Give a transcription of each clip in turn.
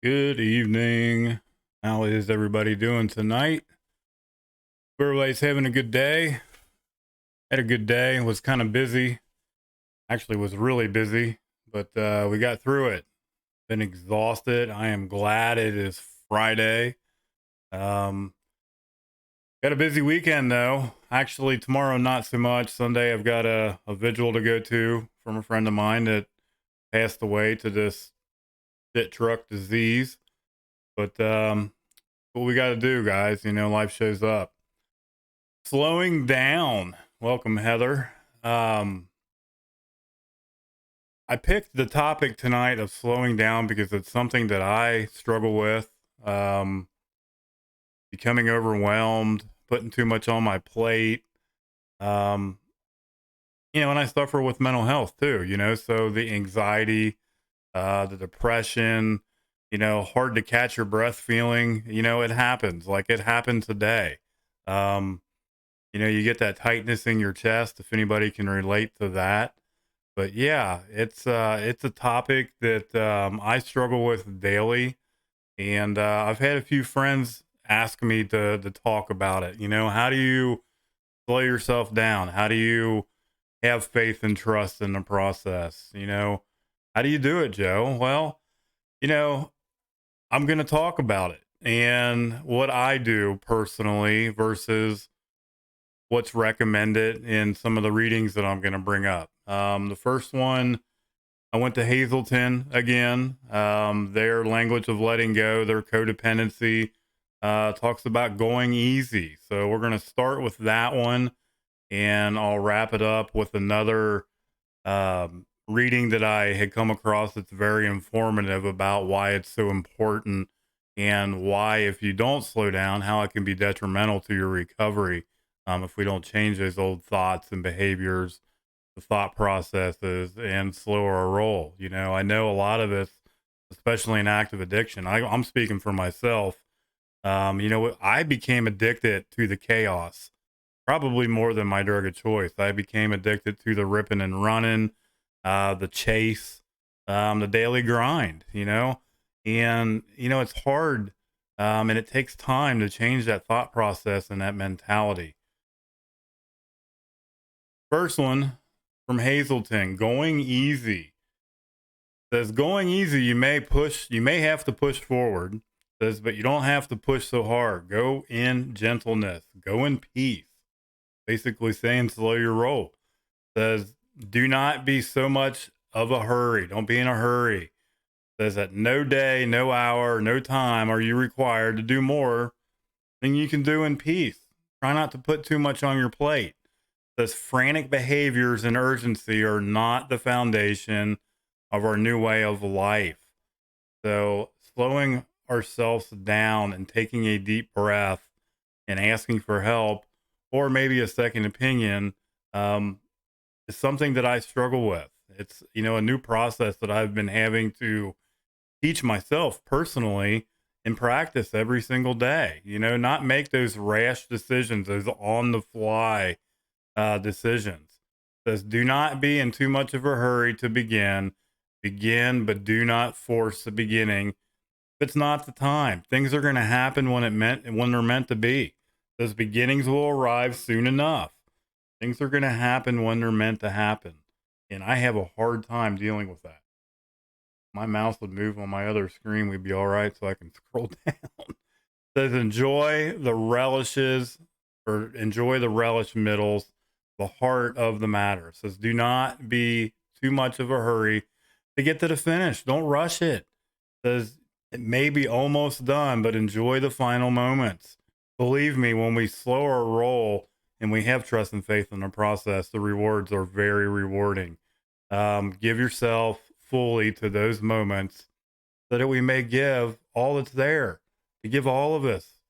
Good evening. How is everybody doing tonight? Everybody's having a good day. Had a good day. Was kind of busy. Actually, was really busy, but we got through it. Been exhausted. I am glad it is Friday. Um, got a busy weekend though. Actually, tomorrow not so much. Sunday, I've got a vigil to go to from a friend of mine that passed away to this shit truck disease. But what we got to do, guys. Life shows up. Slowing down. Welcome, Heather. Um, I picked the topic tonight of slowing down because it's something that I struggle with. Um, Becoming overwhelmed, putting too much on my plate. Um, and I suffer with mental health too, so the anxiety, the depression, hard to catch your breath feeling, it happens. Like it happened today. Um, you get that tightness in your chest, if anybody can relate to that. But yeah, it's a topic that I struggle with daily, and I've had a few friends ask me to talk about it. How do you slow yourself down? How do you have faith and trust in the process? How do you do it, Joe? Well, you know, I'm going to talk about it and what I do personally versus what's recommended in some of the readings that I'm going to bring up. The first one, I went to Hazelton again. Their language of letting go, their codependency, talks about going easy. So we're going to start with that one, and I'll wrap it up with another reading that I had come across that's very informative about why it's so important and why, if you don't slow down, how it can be detrimental to your recovery if we don't change those old thoughts and behaviors, the thought processes, and slow our roll. I know a lot of us, especially in active addiction, I'm speaking for myself. I became addicted to the chaos, probably more than my drug of choice. I became addicted to the ripping and running, the chase, the daily grind, and it's hard. And it takes time to change that thought process and that mentality. First one from Hazelton, going easy. Says going easy, you may have to push forward. Says, but you don't have to push so hard. Go in gentleness, go in peace. Basically saying slow your roll. Says, do not be so much of a hurry. Don't be in a hurry. Says that no day, no hour, no time are you required to do more than you can do in peace. Try not to put too much on your plate. Says frantic behaviors and urgency are not the foundation of our new way of life. So slowing ourselves down and taking a deep breath and asking for help or maybe a second opinion um, is something that I struggle with. It's, a new process that I've been having to teach myself personally and practice every single day. Not make those rash decisions, those on the fly decisions. Says, do not be in too much of a hurry to begin. Begin, but do not force the beginning. If it's not the time, things are going to happen when they're meant to be. Those beginnings will arrive soon enough. Things are going to happen when they're meant to happen. And I have a hard time dealing with that. My mouse would move on my other screen, we'd be all right, so I can scroll down. Says enjoy the relish middles, the heart of the matter. Says do not be too much of a hurry to get to the finish. Don't rush it. Says it may be almost done, but enjoy the final moments. Believe me, when we slow our roll and we have trust and faith in the process, the rewards are very rewarding. Give yourself fully to those moments so that we may give all that's there to give all of us.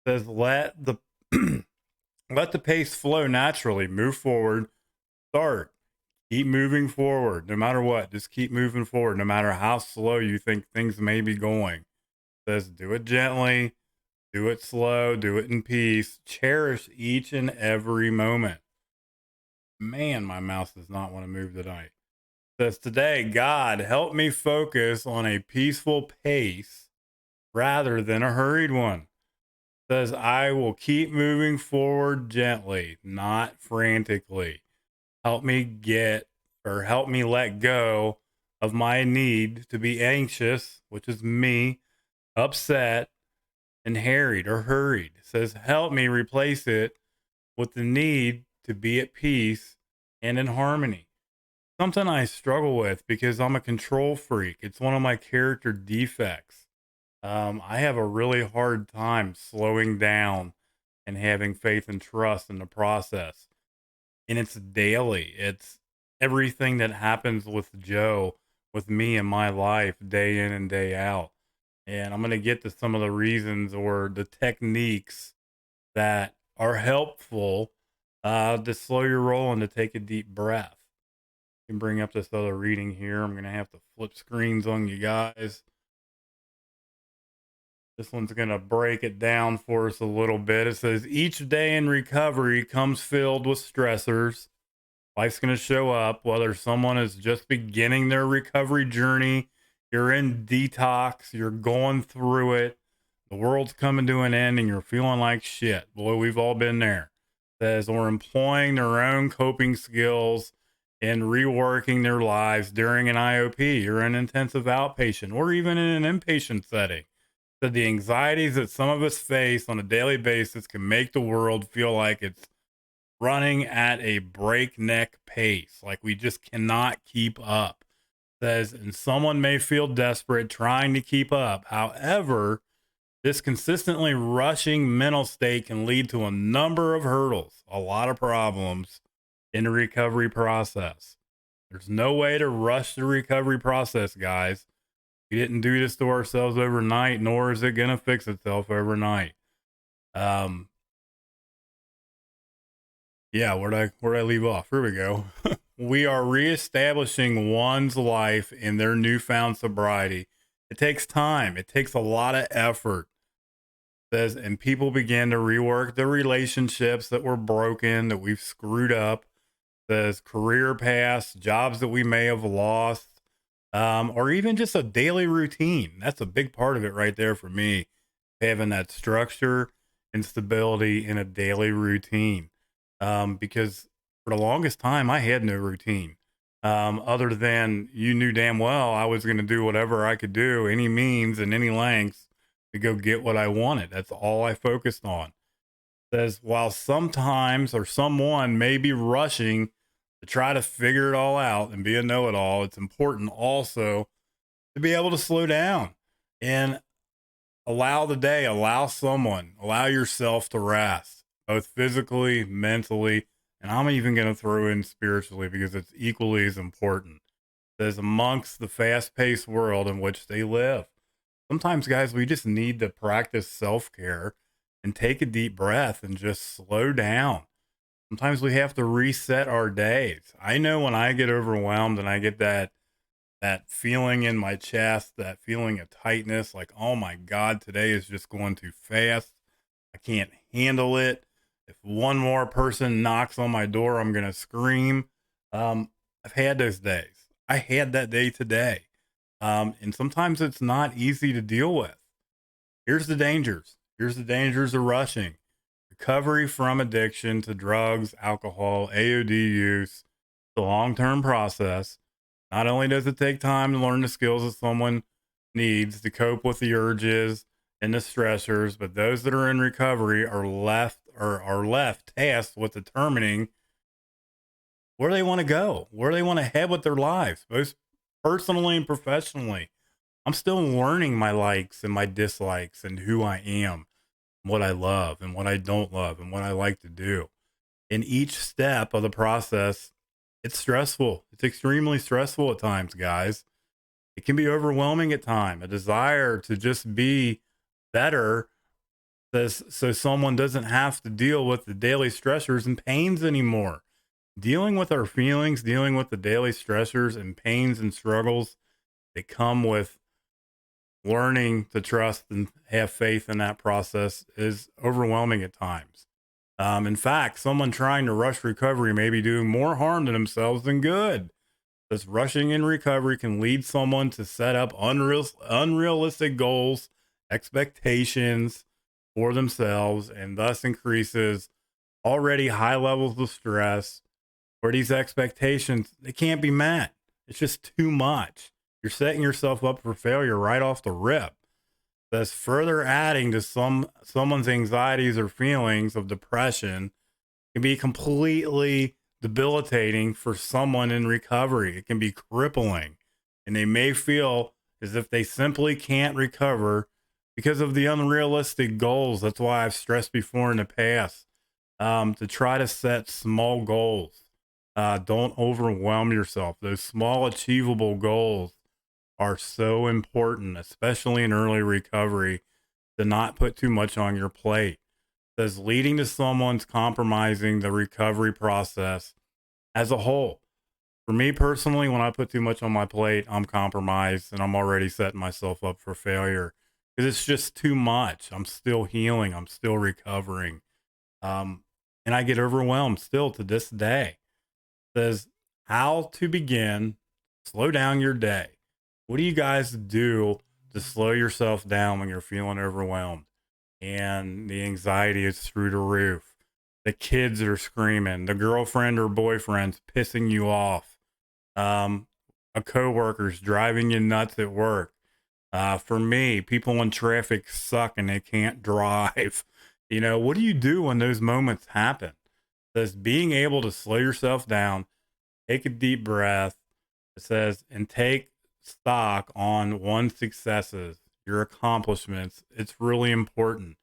Says let the let the pace flow naturally. Move forward. Start. Keep moving forward. No matter what, just keep moving forward. No matter how slow you think things may be going. Says do it gently. Do it slow. Do it in peace. Cherish each and every moment. Man, my mouse does not want to move tonight. Says today, God, help me focus on a peaceful pace rather than a hurried one. Says I will keep moving forward gently, not frantically. Help me help me let go of my need to be anxious, which is me, upset, and harried or hurried. Says help me replace it with the need to be at peace and in harmony. Something I struggle with because I'm a control freak. It's one of my character defects. I have a really hard time slowing down and having faith and trust in the process. And it's daily. It's everything that happens with Joe, with me in my life, day in and day out. And I'm going to get to some of the reasons or the techniques that are helpful to slow your roll and to take a deep breath. You can bring up this other reading here. I'm going to have to flip screens on you guys. This one's going to break it down for us a little bit. It says each day in recovery comes filled with stressors. Life's going to show up, whether someone is just beginning their recovery journey, you're in detox, you're going through it, the world's coming to an end, and you're feeling like shit. Boy, we've all been there. It says, or employing their own coping skills and reworking their lives during an IOP or an intensive outpatient or even in an inpatient setting. That the anxieties that some of us face on a daily basis can make the world feel like it's running at a breakneck pace, like we just cannot keep up. Says, and someone may feel desperate trying to keep up. However, this consistently rushing mental state can lead to a number of hurdles, a lot of problems in the recovery process. There's no way to rush the recovery process, guys. We didn't do this to ourselves overnight, nor is it going to fix itself overnight. Yeah, where'd I leave off? Here we go. We are reestablishing one's life in their newfound sobriety. It takes time. It takes a lot of effort. Says, and people begin to rework the relationships that were broken, that we've screwed up. Says career paths, jobs that we may have lost, or even just a daily routine. That's a big part of it right there for me. Having that structure and stability in a daily routine. Because for the longest time, I had no routine. Other than you knew damn well I was going to do whatever I could do, any means and any lengths to go get what I wanted. That's all I focused on. Says, while sometimes or someone may be rushing to try to figure it all out and be a know it all, it's important also to be able to slow down and allow the day, allow yourself to rest, both physically, mentally, and I'm even going to throw in spiritually because it's equally as important. It says, amongst the fast paced world in which they live. Sometimes, guys, we just need to practice self care and take a deep breath and just slow down. Sometimes we have to reset our days. I know when I get overwhelmed and I get that feeling in my chest, that feeling of tightness, like, oh my God, today is just going too fast. I can't handle it. If one more person knocks on my door, I'm going to scream. I've had those days. I had that day today. And sometimes it's not easy to deal with. Here's the dangers. Here's the dangers of rushing. Recovery from addiction to drugs, alcohol, AOD use, the long-term process. Not only does it take time to learn the skills that someone needs to cope with the urges and the stressors, but those that are in recovery are left tasked with determining where they want to go, where they want to head with their lives, both personally and professionally. I'm still learning my likes and my dislikes and who I am, what I love and what I don't love and what I like to do. In each step of the process, it's stressful. It's extremely stressful at times, guys. It can be overwhelming at times. A desire to just be better so someone doesn't have to deal with the daily stressors and pains anymore. Dealing with our feelings, dealing with the daily stressors and pains and struggles that come with learning to trust and have faith in that process is overwhelming at times. In fact, someone trying to rush recovery may be doing more harm to themselves than good. This rushing in recovery can lead someone to set up unrealistic goals, expectations for themselves, and thus increases already high levels of stress. Where these expectations, they can't be met. It's just too much. You're setting yourself up for failure right off the rip. That's further adding to someone's anxieties or feelings of depression can be completely debilitating for someone in recovery. It can be crippling, and they may feel as if they simply can't recover because of the unrealistic goals. That's why I've stressed before in the past, to try to set small goals. Don't overwhelm yourself. Those small, achievable goals are so important, especially in early recovery, to not put too much on your plate. Says leading to someone's compromising the recovery process as a whole. For me personally, when I put too much on my plate, I'm compromised and I'm already setting myself up for failure because it's just too much. I'm still healing, I'm still recovering. Um, and I get overwhelmed still to this day. Says how to begin, slow down your day. What do you guys do to slow yourself down when you're feeling overwhelmed and the anxiety is through the roof? The kids are screaming, the girlfriend or boyfriend's pissing you off, um, a coworker's driving you nuts at work. For me, people in traffic suck and they can't drive. What do you do when those moments happen? Says being able to slow yourself down, take a deep breath. It says, and take stock on one's successes, your accomplishments. It's really important,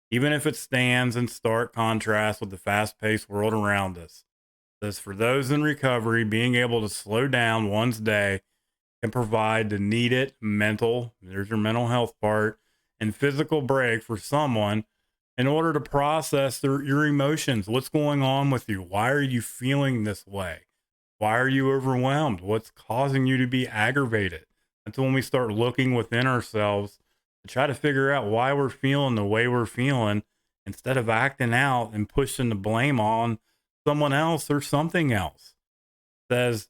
even if it stands in stark contrast with the fast paced world around us. It says, for those in recovery, being able to slow down one's day can provide the needed mental, there's your mental health part, and physical break for someone in order to process your emotions. What's going on with you? Why are you feeling this way? Why are you overwhelmed? What's causing you to be aggravated? That's when we start looking within ourselves to try to figure out why we're feeling the way we're feeling instead of acting out and pushing the blame on someone else or something else. It says,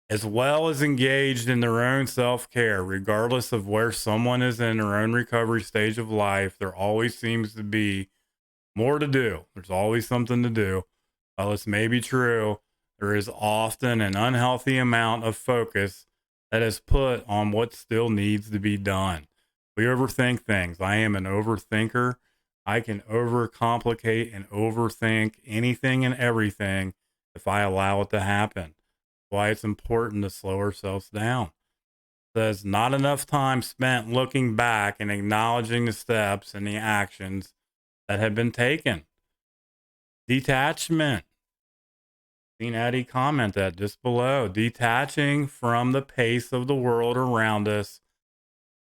as well as engaged in their own self care, regardless of where someone is in their own recovery stage of life, there always seems to be more to do. There's always something to do. While this may be true, there is often an unhealthy amount of focus that is put on what still needs to be done. We overthink things. I am an overthinker. I can overcomplicate and overthink anything and everything if I allow it to happen. Why it's important to slow ourselves down. It says not enough time spent looking back and acknowledging the steps and the actions that have been taken. Detachment. Seen Eddie comment that just below. Detaching from the pace of the world around us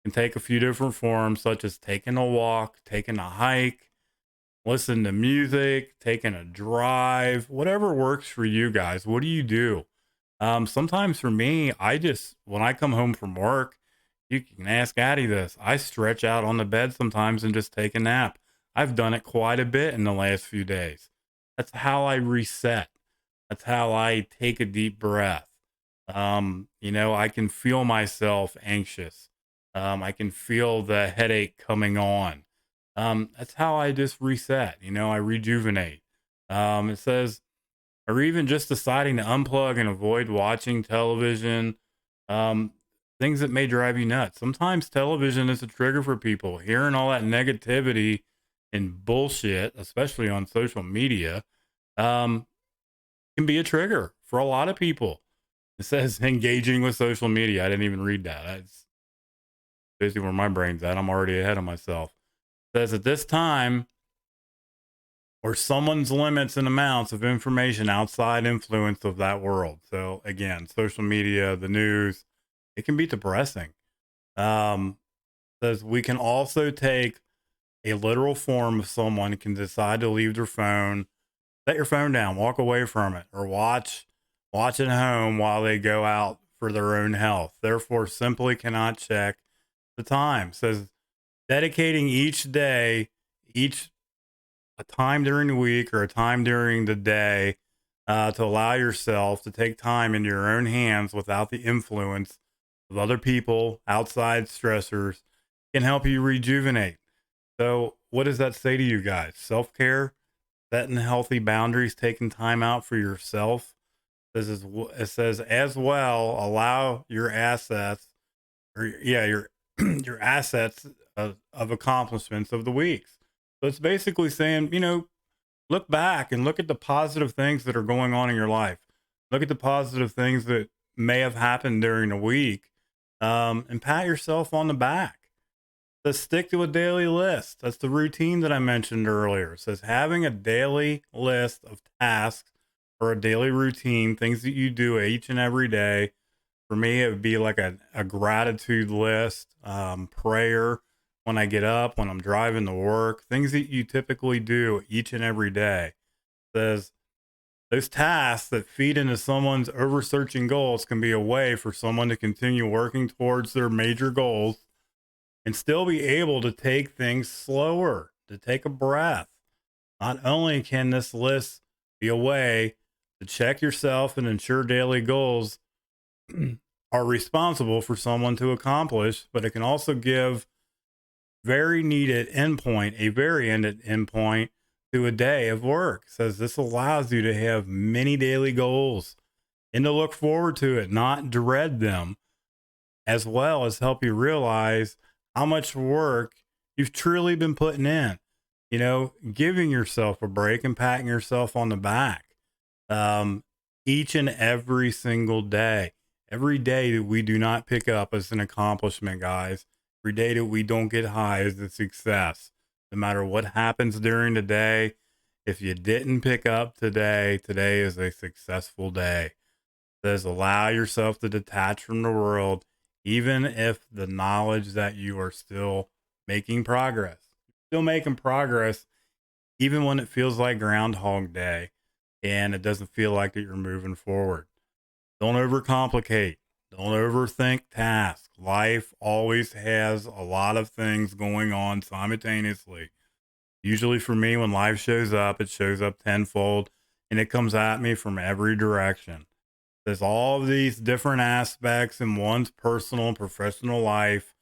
can take a few different forms, such as taking a walk, taking a hike, listen to music, taking a drive, whatever works for you guys. What do you do? Sometimes for me, when I come home from work, you can ask Addie this. I stretch out on the bed sometimes and just take a nap. I've done it quite a bit in the last few days. That's how I reset. That's how I take a deep breath. I can feel myself anxious. I can feel the headache coming on. That's how I just reset. I rejuvenate. It says, or even just deciding to unplug and avoid watching television, um, things that may drive you nuts. Sometimes television is a trigger for people. Hearing all that negativity and bullshit, especially on social media, um, can be a trigger for a lot of people. It says engaging with social media. I didn't even read that. That's basically where my brain's at. I'm already ahead of myself. It says at this time, or someone's limits and amounts of information outside influence of that world. So again, social media, the news, it can be depressing. Says we can also take a literal form of someone who can decide to leave their phone, set your phone down, walk away from it, or watch at home while they go out for their own health. Therefore, simply cannot check the time. Says dedicating each day, each a time during the week or a time during the day to allow yourself to take time into your own hands without the influence of other people, outside stressors, can help you rejuvenate. So, what does that say to you guys? Self care, setting healthy boundaries, taking time out for yourself. It says as well, allow your assets, or yeah, your your assets of accomplishments of the weeks. So it's basically saying, look back and look at the positive things that are going on in your life. Look at the positive things that may have happened during the week, and pat yourself on the back. Let's stick to a daily list. That's the routine that I mentioned earlier. It says having a daily list of tasks or a daily routine, things that you do each and every day. For me, it would be like a gratitude list, prayer when I get up, when I'm driving to work, things that you typically do each and every day. It says those tasks that feed into someone's oversearching goals can be a way for someone to continue working towards their major goals and still be able to take things slower, to take a breath. Not only can this list be a way to check yourself and ensure daily goals are responsible for someone to accomplish, but it can also give a very needed endpoint to a day of work. It says this allows you to have many daily goals and to look forward to it, not dread them, as well as help you realize how much work you've truly been putting in. Giving yourself a break and patting yourself on the back, um, each and every single day. Every day that we do not pick up as an accomplishment, guys. Every day that we don't get high is a success. No matter what happens during the day, if you didn't pick up today, today is a successful day. It says allow yourself to detach from the world, even if the knowledge that you are still making progress. Still making progress, even when it feels like Groundhog Day and it doesn't feel like that you're moving forward. Don't overcomplicate. Don't overthink tasks. Life always has a lot of things going on simultaneously. Usually for me, when life shows up, it shows up tenfold and it comes at me from every direction. There's all of these different aspects in one's personal and professional life,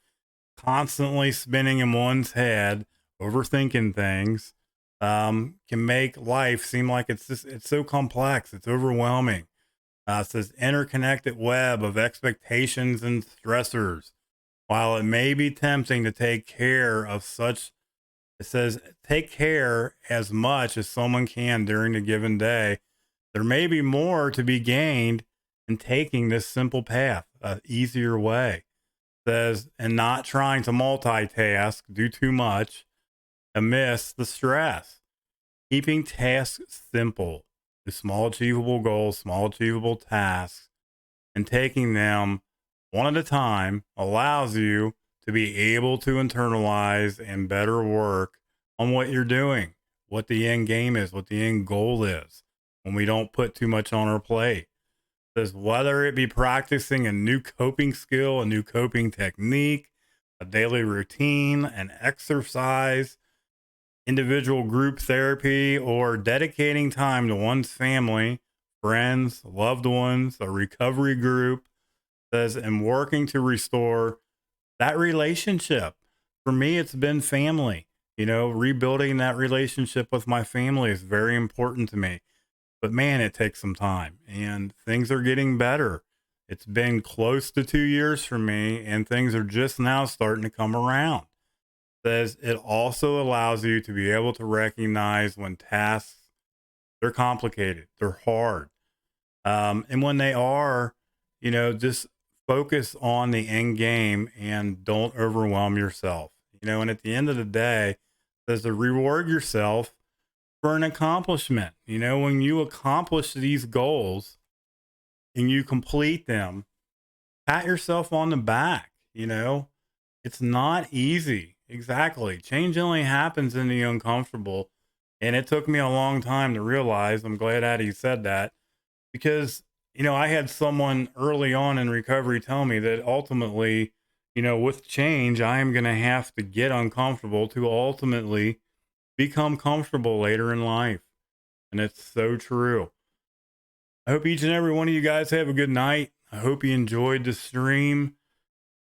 constantly spinning in one's head, overthinking things, can make life seem like it's so complex, it's overwhelming. It says interconnected web of expectations and stressors. While it may be tempting to take care of such, it says take care as much as someone can during a given day. There may be more to be gained in taking this simple path, an easier way. It says, and not trying to multitask, do too much, and miss the stress. Keeping tasks simple, the small achievable goals, small achievable tasks, and taking them one at a time allows you to be able to internalize and better work on what you're doing, what the end game is, what the end goal is, when we don't put too much on our plate. It says whether it be practicing a new coping skill, a new coping technique, a daily routine, an exercise, individual group therapy, or dedicating time to one's family, friends, loved ones, a recovery group, says, and working to restore that relationship. For me, it's been family. Rebuilding that relationship with my family is very important to me. But man, it takes some time and things are getting better. It's been close to 2 years for me, and things are just now starting to come around. Says it also allows you to be able to recognize when tasks they're complicated, they're hard, and when they are, just focus on the end game and don't overwhelm yourself. And at the end of the day, it says to reward yourself for an accomplishment. When you accomplish these goals and you complete them, pat yourself on the back. It's not easy. Exactly. Change only happens in the uncomfortable. And it took me a long time to realize. I'm glad Addie said that because, I had someone early on in recovery tell me that ultimately, with change, I am going to have to get uncomfortable to ultimately become comfortable later in life. And it's so true. I hope each and every one of you guys have a good night. I hope you enjoyed the stream.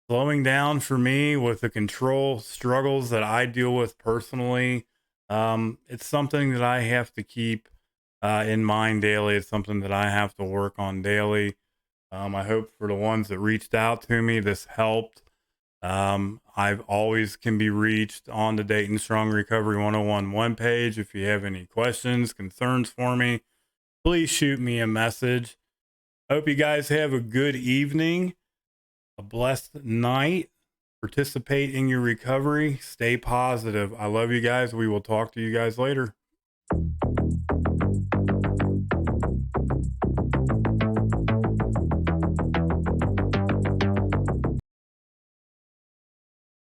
Slowing down for me with the control struggles that I deal with personally. It's something that I have to keep in mind daily. It's something that I have to work on daily. I hope for the ones that reached out to me, this helped. I've always can be reached on the Dayton Strong Recovery 101 page. If you have any questions, concerns for me, please shoot me a message. Hope you guys have a good evening, a blessed night. Participate in your recovery. Stay positive. I love you guys. We will talk to you guys later.